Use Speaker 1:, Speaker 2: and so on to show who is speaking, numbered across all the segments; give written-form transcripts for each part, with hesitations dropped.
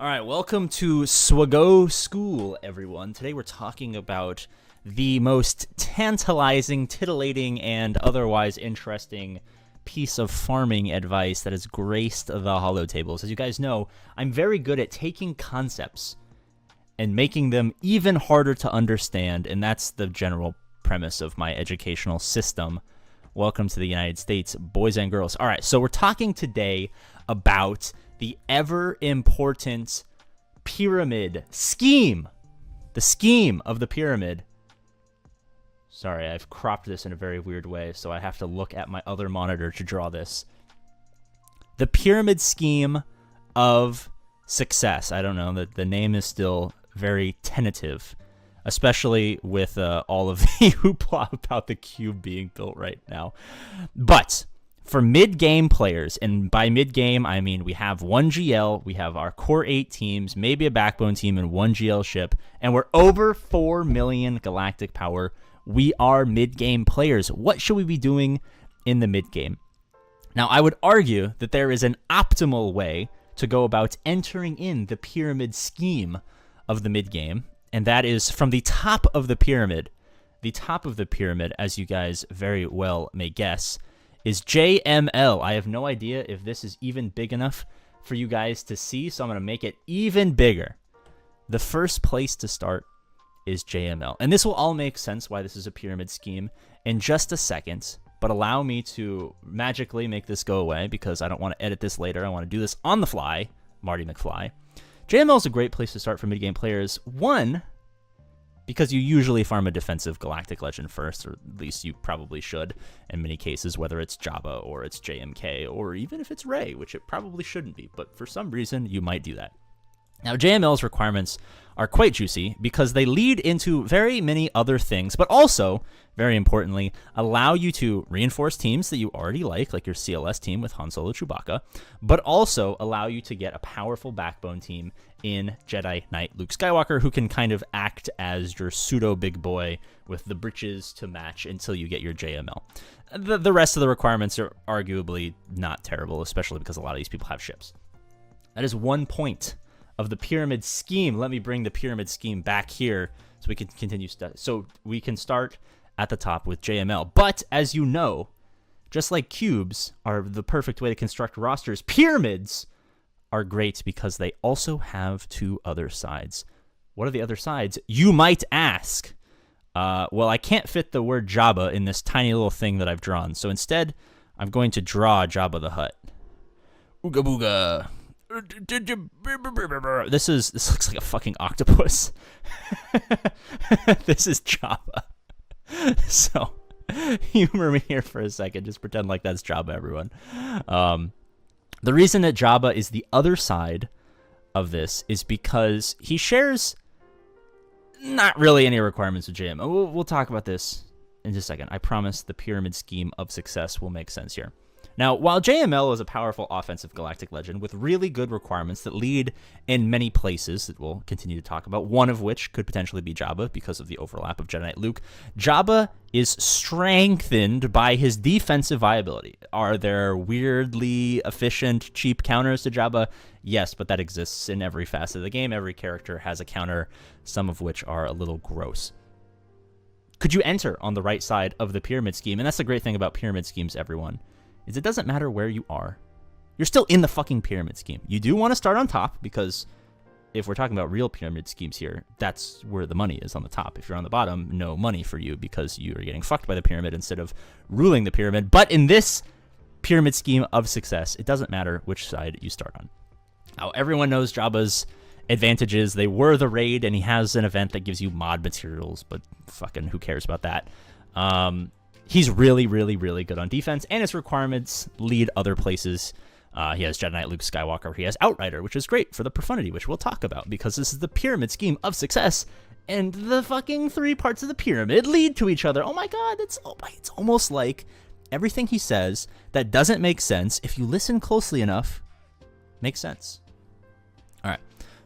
Speaker 1: All right, welcome to Swago School, everyone. Today we're talking about the most tantalizing, titillating, and otherwise interesting piece of farming advice that has graced the holotables. As you guys know, I'm very good at taking concepts and making them even harder to understand, and that's the general premise of my educational system. Welcome to the United States, boys and girls. All right, so we're talking today about the ever-important pyramid scheme. The scheme of the pyramid. Sorry, I've cropped this in a very weird way, so I have to look at my other monitor to draw this. The pyramid scheme of success. I don't know, the name is still very tentative, especially with all of the hoopla about the cube being built right now. But for mid-game players, and by mid-game, I mean we have one GL, we have our core 8 teams, maybe a backbone team, and one GL ship, and we're over 4 million galactic power. We are mid-game players. What should we be doing in the mid-game? Now, I would argue that there is an optimal way to go about entering in the pyramid scheme of the mid-game, and that is from the top of the pyramid. The top of the pyramid, as you guys very well may guess, is JML. I have no idea if this is even big enough for you guys to see, so I'm going to make it even bigger. The first place to start is JML. And this will all make sense why this is a pyramid scheme in just a second, but allow me to magically make this go away because I don't want to edit this later. I want to do this on the fly, Marty McFly. JML is a great place to start for mid-game players. One, because you usually farm a defensive Galactic Legend first, or at least you probably should in many cases, whether it's Jabba or it's JMK, or even if it's Rey, which it probably shouldn't be, but for some reason you might do that. Now, JML's requirements are quite juicy because they lead into very many other things, but also, very importantly, allow you to reinforce teams that you already like your CLS team with Han Solo Chewbacca, but also allow you to get a powerful backbone team in Jedi Knight Luke Skywalker, who can kind of act as your pseudo big boy with the britches to match until you get your JML. The rest of the requirements are arguably not terrible, especially because a lot of these people have ships. That is one point of the pyramid scheme. Let me bring the pyramid scheme back here so we can continue. So we can start at the top with JML. But as you know, just like cubes are the perfect way to construct rosters, pyramids are great because they also have two other sides. What are the other sides, you might ask? Well, I can't fit the word Jabba in this tiny little thing that I've drawn. So instead, I'm going to draw Jabba the Hutt. Ooga booga. This looks like a fucking octopus. This is Jabba. So humor me here for a second. Just pretend like that's Jabba, everyone. The reason that Jabba is the other side of this is because he shares not really any requirements with JML. We'll talk about this in just a second. I promise the pyramid scheme of success will make sense here. Now, while JML is a powerful offensive Galactic Legend with really good requirements that lead in many places that we'll continue to talk about, one of which could potentially be Jabba because of the overlap of Jedi Knight Luke, Jabba is strengthened by his defensive viability. Are there weirdly efficient, cheap counters to Jabba? Yes, but that exists in every facet of the game. Every character has a counter, some of which are a little gross. Could you enter on the right side of the pyramid scheme? And that's the great thing about pyramid schemes, everyone, is it doesn't matter where you are. You're still in the fucking pyramid scheme. You do want to start on top because if we're talking about real pyramid schemes here, that's where the money is, on the top. If you're on the bottom, no money for you because you are getting fucked by the pyramid instead of ruling the pyramid. But in this pyramid scheme of success, it doesn't matter which side you start on. Now, everyone knows Jabba's advantages. They were the raid, and he has an event that gives you mod materials, but fucking who cares about that? He's really, really, really good on defense, and his requirements lead other places. He has Jedi Knight Luke Skywalker. He has Outrider, which is great for the profundity, which we'll talk about, because this is the pyramid scheme of success, and the fucking 3 parts of the pyramid lead to each other. Oh my god, it's almost like everything he says that doesn't make sense, if you listen closely enough, makes sense. All right,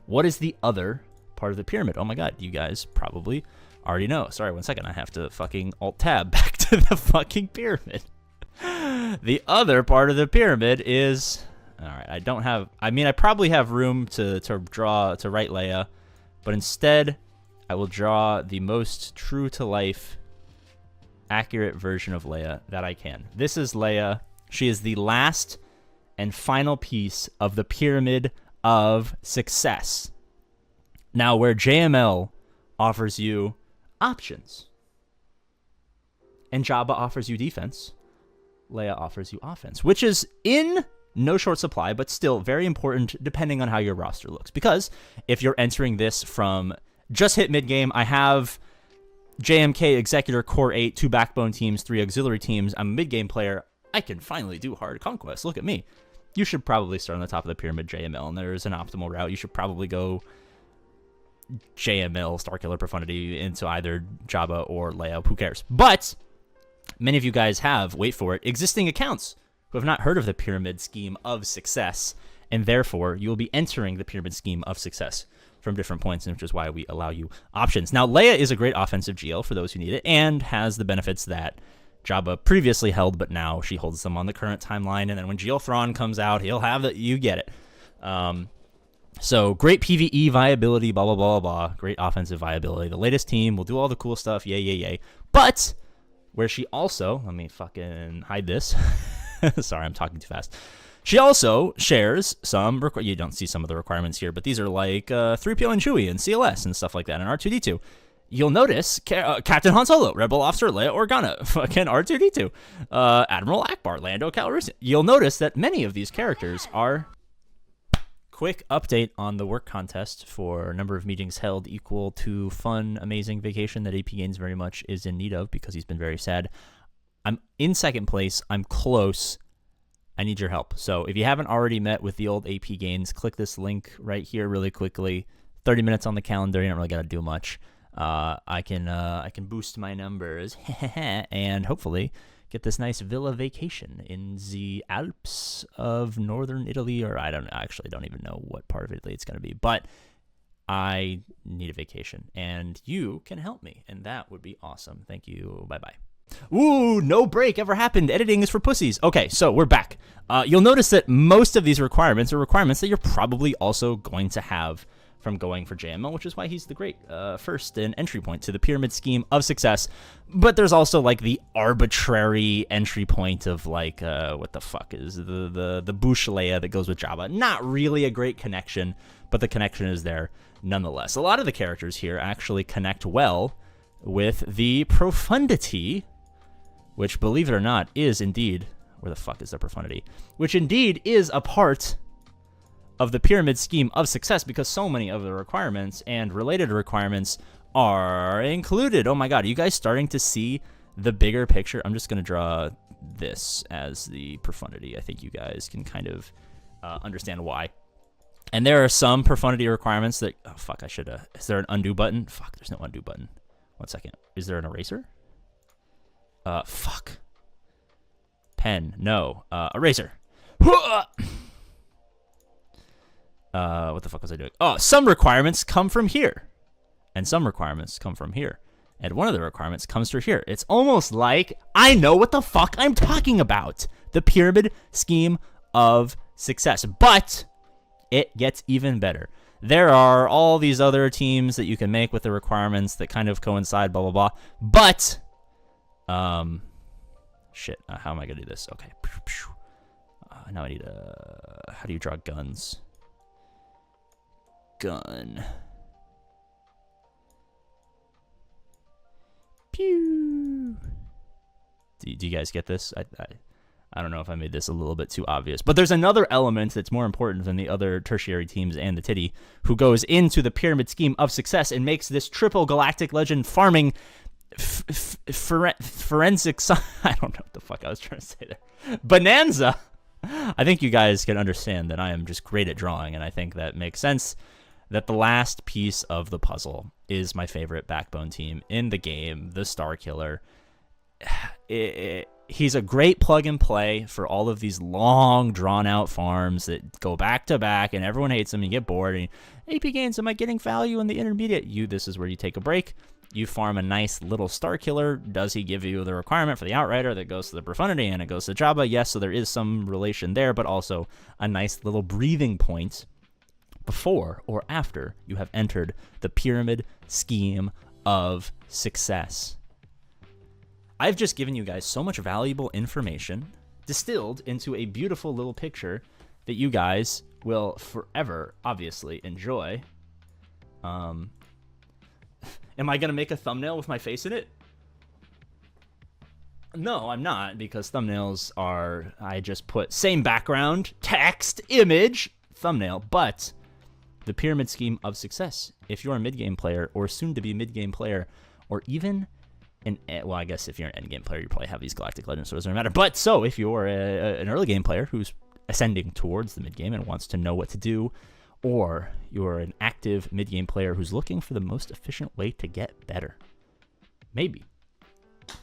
Speaker 1: what is the other part of the pyramid? Oh my god, you guys probably already know. Sorry, 1 second. I have to fucking alt-tab back to the fucking pyramid. The other part of the pyramid is All right, I don't have. I mean, I probably have room to write Leia, but instead, I will draw the most true to life, accurate version of Leia that I can. This is Leia. She is the last and final piece of the pyramid of success. Now, where JML offers you options and Jabba offers you defense, Leia offers you offense, which is in no short supply, but still very important depending on how your roster looks. Because if you're entering this from just hit mid-game, I have JMK, Executor, Core 8, 2 backbone teams, 3 auxiliary teams. I'm a mid-game player. I can finally do hard conquest. Look at me. You should probably start on the top of the pyramid, JML, and there's an optimal route. You should probably go JML, Starkiller Profundity, into either Jabba or Leia. Who cares? But many of you guys have, wait for it, existing accounts who have not heard of the pyramid scheme of success, and therefore you will be entering the pyramid scheme of success from different points, which is why we allow you options. Now, Leia is a great offensive GL for those who need it, and has the benefits that Jabba previously held, but now she holds them on the current timeline, and then when GL Thrawn comes out, he'll have that. You get it. So great PvE viability, blah, blah, blah, blah, blah. Great offensive viability. The latest team will do all the cool stuff. Yay, yay, yay. But where she also, let me fucking hide this. Sorry, I'm talking too fast. She also shares some, you don't see some of the requirements here, but these are like 3PO and Chewie and CLS and stuff like that, and R2-D2. You'll notice Captain Han Solo, Rebel Officer Leia Organa, fucking R2-D2, Admiral Akbar, Lando Calrissian. You'll notice that many of these characters are... Quick update on the work contest for number of meetings held equal to fun, amazing vacation that APGAINS very much is in need of because he's been very sad. I'm in second place. I'm close. I need your help. So if you haven't already met with the old APGAINS, click this link right here really quickly. 30 minutes on the calendar. You don't really got to do much. I can boost my numbers and hopefully get this nice villa vacation in the Alps of northern Italy, or I actually don't even know what part of Italy it's going to be, but I need a vacation, and you can help me, and that would be awesome. Thank you. Bye-bye. Ooh, no break ever happened. Editing is for pussies. Okay, so we're back. You'll notice that most of these requirements are requirements that you're probably also going to have from going for JML, which is why he's the great first and entry point to the pyramid scheme of success. But there's also like the arbitrary entry point of like what the fuck is the Bush Leia that goes with Jabba. Not really a great connection, but the connection is there nonetheless. A lot of the characters here actually connect well with the profundity, which, believe it or not, is indeed, where the fuck is the profundity, which indeed is a part of the pyramid scheme of success, because so many of the requirements and related requirements are included. Oh my god, are you guys starting to see the bigger picture? I'm just going to draw this as the profundity. I think you guys can kind of understand why. And there are some profundity requirements that, oh fuck, I should have, is there an undo button? Fuck, there's no undo button. 1 second. Is there an eraser? Fuck. Pen, no. Eraser. What the fuck was I doing? Oh, some requirements come from here. And some requirements come from here. And one of the requirements comes through here. It's almost like I know what the fuck I'm talking about. The pyramid scheme of success. But it gets even better. There are all these other teams that you can make with the requirements that kind of coincide, blah, blah, blah. But, shit, how am I going to do this? Okay. Now I need a, how do you draw guns? Gun. Pew. Do you guys get this? I don't know if I made this a little bit too obvious, but there's another element that's more important than the other tertiary teams and the titty, who goes into the pyramid scheme of success and makes this triple galactic legend farming forensics. I don't know what the fuck I was trying to say there. Bonanza. I think you guys can understand that I am just great at drawing, and I think that makes sense that the last piece of the puzzle is my favorite backbone team in the game, the Star Killer. he's a great plug and play for all of these long, drawn-out farms that go back to back, and everyone hates them. You get bored. And APGAINS, am I getting value in the intermediate? This is where you take a break. You farm a nice little star killer. Does he give you the requirement for the outrider that goes to the profundity and it goes to Jabba? Yes, so there is some relation there, but also a nice little breathing point before or after you have entered the pyramid scheme of success. I've just given you guys so much valuable information distilled into a beautiful little picture that you guys will forever, obviously, enjoy. Am I going to make a thumbnail with my face in it? No, I'm not, because thumbnails are, I just put same background, text, image, thumbnail, but the pyramid scheme of success. If you're a mid-game player or soon-to-be mid-game player, or even well, I guess if you're an endgame player, you probably have these Galactic Legends, so it doesn't matter. But so if you're an early game player who's ascending towards the mid-game and wants to know what to do, or you're an active mid-game player who's looking for the most efficient way to get better, maybe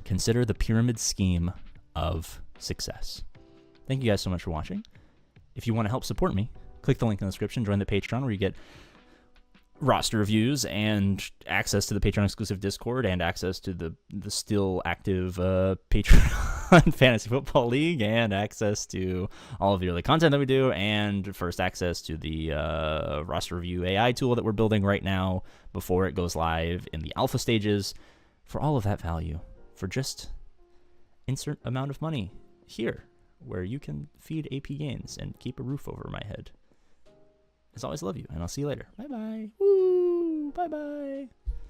Speaker 1: consider the pyramid scheme of success. Thank you guys so much for watching. If you want to help support me, click the link in the description, join the Patreon where you get roster reviews and access to the Patreon exclusive Discord and access to the still active Patreon Fantasy Football League and access to all of the early content that we do and first access to the roster review AI tool that we're building right now before it goes live in the alpha stages. For all of that value, for just insert amount of money here where you can feed APGAINS and keep a roof over my head. As always, love you, and I'll see you later. Bye-bye. Woo! Bye-bye.